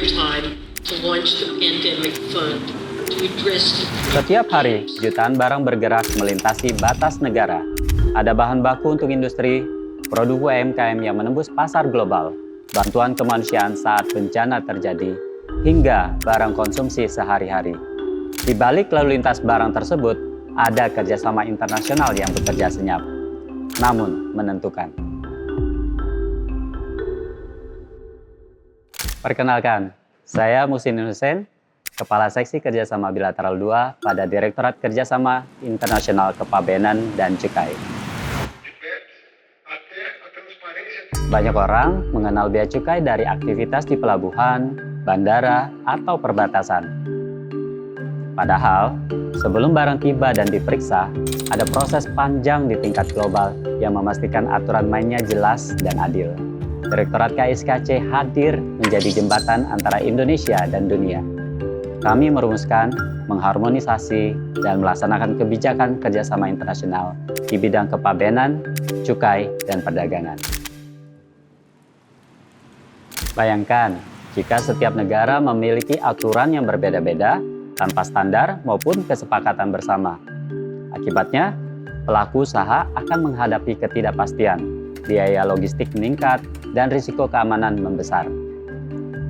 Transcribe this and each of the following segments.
time to launch the pandemic fund to address. Setiap hari, jutaan barang bergerak melintasi batas negara. Ada bahan baku untuk industri, produk UMKM yang menembus pasar global, bantuan kemanusiaan saat bencana terjadi, hingga barang konsumsi sehari-hari. Di balik lalu lintas barang tersebut, ada kerjasama internasional yang bekerja senyap, namun menentukan. Perkenalkan, saya Muhsin Hussein, Kepala Seksi Kerjasama Bilateral 2 pada Direktorat Kerjasama Internasional Kepabeanan dan Cukai. Banyak orang mengenal bea cukai dari aktivitas di pelabuhan, bandara, atau perbatasan. Padahal, sebelum barang tiba dan diperiksa, ada proses panjang di tingkat global yang memastikan aturan mainnya jelas dan adil. Direktorat KSKC hadir menjadi jembatan antara Indonesia dan dunia. Kami merumuskan, mengharmonisasi, dan melaksanakan kebijakan kerjasama internasional di bidang kepabeanan, cukai, dan perdagangan. Bayangkan, jika setiap negara memiliki aturan yang berbeda-beda, tanpa standar maupun kesepakatan bersama. Akibatnya, pelaku usaha akan menghadapi ketidakpastian, biaya logistik meningkat, dan risiko keamanan membesar.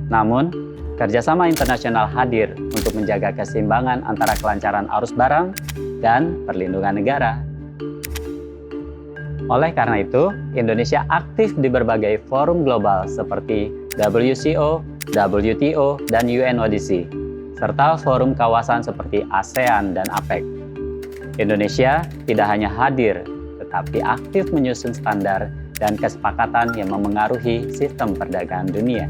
Namun, kerjasama internasional hadir untuk menjaga keseimbangan antara kelancaran arus barang dan perlindungan negara. Oleh karena itu, Indonesia aktif di berbagai forum global seperti WCO, WTO, dan UNODC, serta forum kawasan seperti ASEAN dan APEC. Indonesia tidak hanya hadir, tetapi aktif menyusun standar dan kesepakatan yang memengaruhi sistem perdagangan dunia.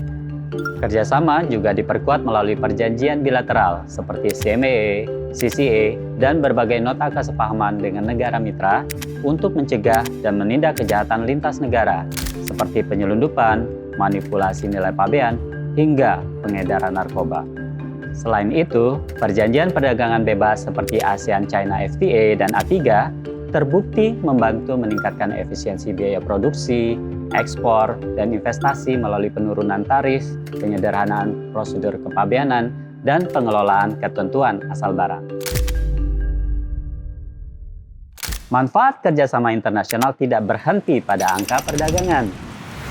Kerjasama juga diperkuat melalui perjanjian bilateral seperti CME, CCA, dan berbagai nota kesepahaman dengan negara mitra untuk mencegah dan menindak kejahatan lintas negara seperti penyelundupan, manipulasi nilai pabean, hingga pengedaran narkoba. Selain itu, perjanjian perdagangan bebas seperti ASEAN-China FTA dan A3 terbukti membantu meningkatkan efisiensi biaya produksi, ekspor, dan investasi melalui penurunan tarif, penyederhanaan prosedur kepabeanan, dan pengelolaan ketentuan asal barang. Manfaat kerjasama internasional tidak berhenti pada angka perdagangan.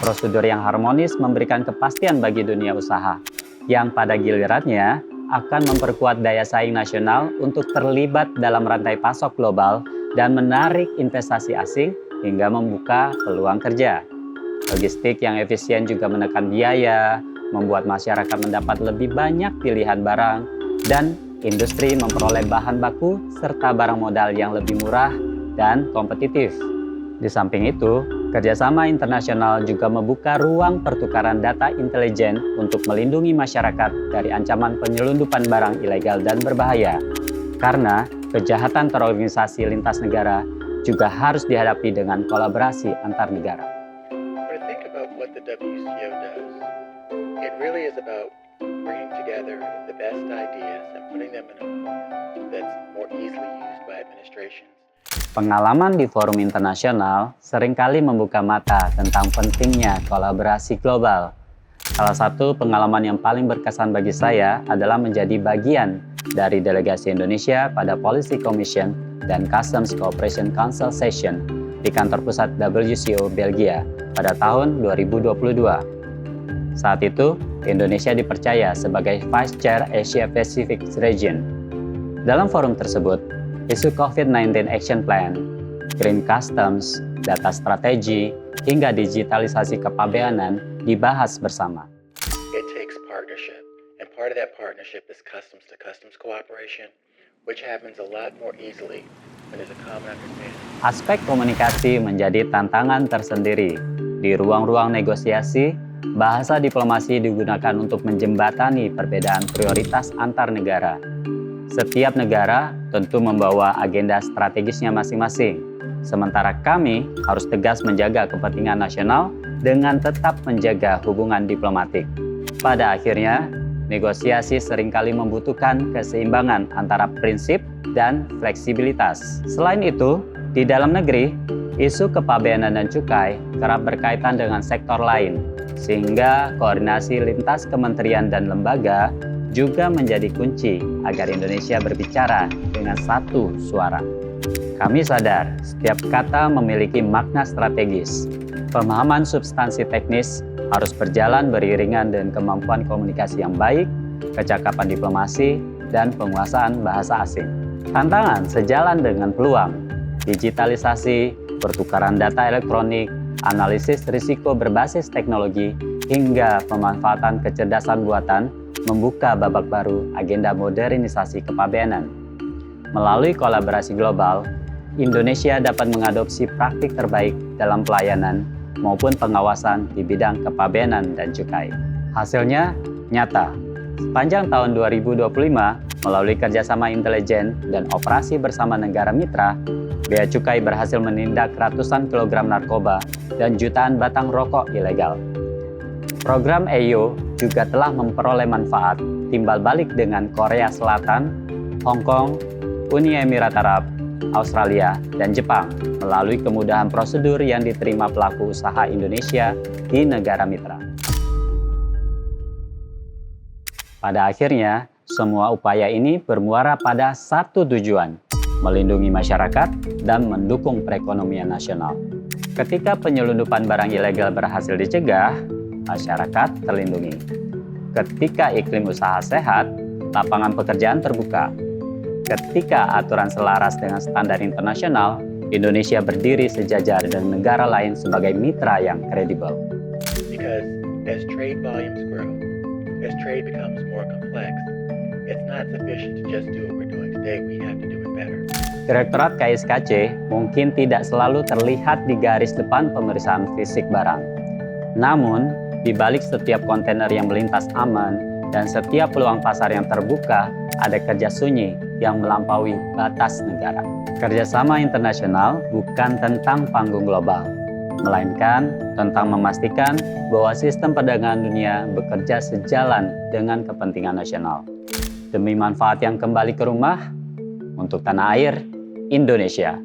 Prosedur yang harmonis memberikan kepastian bagi dunia usaha, yang pada gilirannya akan memperkuat daya saing nasional untuk terlibat dalam rantai pasok global dan menarik investasi asing hingga membuka peluang kerja. Logistik yang efisien juga menekan biaya, membuat masyarakat mendapat lebih banyak pilihan barang, dan industri memperoleh bahan baku serta barang modal yang lebih murah dan kompetitif. Di samping itu, kerjasama internasional juga membuka ruang pertukaran data intelijen untuk melindungi masyarakat dari ancaman penyelundupan barang ilegal dan berbahaya. Karena kejahatan terorganisasi lintas negara juga harus dihadapi dengan kolaborasi antar negara. When I think about what the WCO does, it really is about bringing together the best ideas and putting them in a form that's more easily used by administrations. Pengalaman di forum internasional seringkali membuka mata tentang pentingnya kolaborasi global. Salah satu pengalaman yang paling berkesan bagi saya adalah menjadi bagian dari delegasi Indonesia pada Policy Commission dan Customs Cooperation Council Session di kantor pusat WCO Belgia pada tahun 2022. Saat itu, Indonesia dipercaya sebagai Vice Chair Asia Pacific Region. Dalam forum tersebut, isu COVID-19 Action Plan, Green Customs, data strategi, hingga digitalisasi kepabeanan dibahas bersama. It takes partnership, and part of that partnership is customs to customs cooperation, which happens a lot more easily when there's a common understanding. Aspek komunikasi menjadi tantangan tersendiri. Di ruang-ruang negosiasi, bahasa diplomasi digunakan untuk menjembatani perbedaan prioritas antar negara. Setiap negara tentu membawa agenda strategisnya masing-masing. Sementara kami harus tegas menjaga kepentingan nasional dengan tetap menjaga hubungan diplomatik. Pada akhirnya, negosiasi seringkali membutuhkan keseimbangan antara prinsip dan fleksibilitas. Selain itu, di dalam negeri, Isu kepabeanan dan cukai kerap berkaitan dengan sektor lain, sehingga koordinasi lintas kementerian dan lembaga juga menjadi kunci agar Indonesia berbicara dengan satu suara. Kami sadar setiap kata memiliki makna strategis. Pemahaman substansi teknis harus berjalan beriringan dengan kemampuan komunikasi yang baik, kecakapan diplomasi, dan penguasaan bahasa asing. Tantangan sejalan dengan peluang, digitalisasi, pertukaran data elektronik, analisis risiko berbasis teknologi, hingga pemanfaatan kecerdasan buatan membuka babak baru agenda modernisasi kepabeanan. Melalui kolaborasi global, Indonesia dapat mengadopsi praktik terbaik dalam pelayanan maupun pengawasan di bidang kepabeanan dan cukai. Hasilnya nyata. Sepanjang tahun 2025, melalui kerjasama intelijen dan operasi bersama negara mitra, Bea Cukai berhasil menindak ratusan kilogram narkoba dan jutaan batang rokok ilegal. Program EIO juga telah memperoleh manfaat timbal balik dengan Korea Selatan, Hong Kong, Uni Emirat Arab, Australia, dan Jepang melalui kemudahan prosedur yang diterima pelaku usaha Indonesia di negara mitra. Pada akhirnya, semua upaya ini bermuara pada satu tujuan, melindungi masyarakat dan mendukung perekonomian nasional. Ketika penyelundupan barang ilegal berhasil dicegah, masyarakat terlindungi. Ketika iklim usaha sehat, lapangan pekerjaan terbuka. Ketika aturan selaras dengan standar internasional, Indonesia berdiri sejajar dengan negara lain sebagai mitra yang kredibel. Because as trade volumes grow, as trade becomes more complex, it's not sufficient to just do what we're doing today, we have to do it better. Direktorat KSKC mungkin tidak selalu terlihat di garis depan pemeriksaan fisik barang. Namun, di balik setiap kontainer yang melintas aman dan setiap peluang pasar yang terbuka, ada kerja sunyi yang melampaui batas negara. Kerjasama internasional bukan tentang panggung global, melainkan tentang memastikan bahwa sistem perdagangan dunia bekerja sejalan dengan kepentingan nasional. Demi manfaat yang kembali ke rumah, untuk tanah air Indonesia.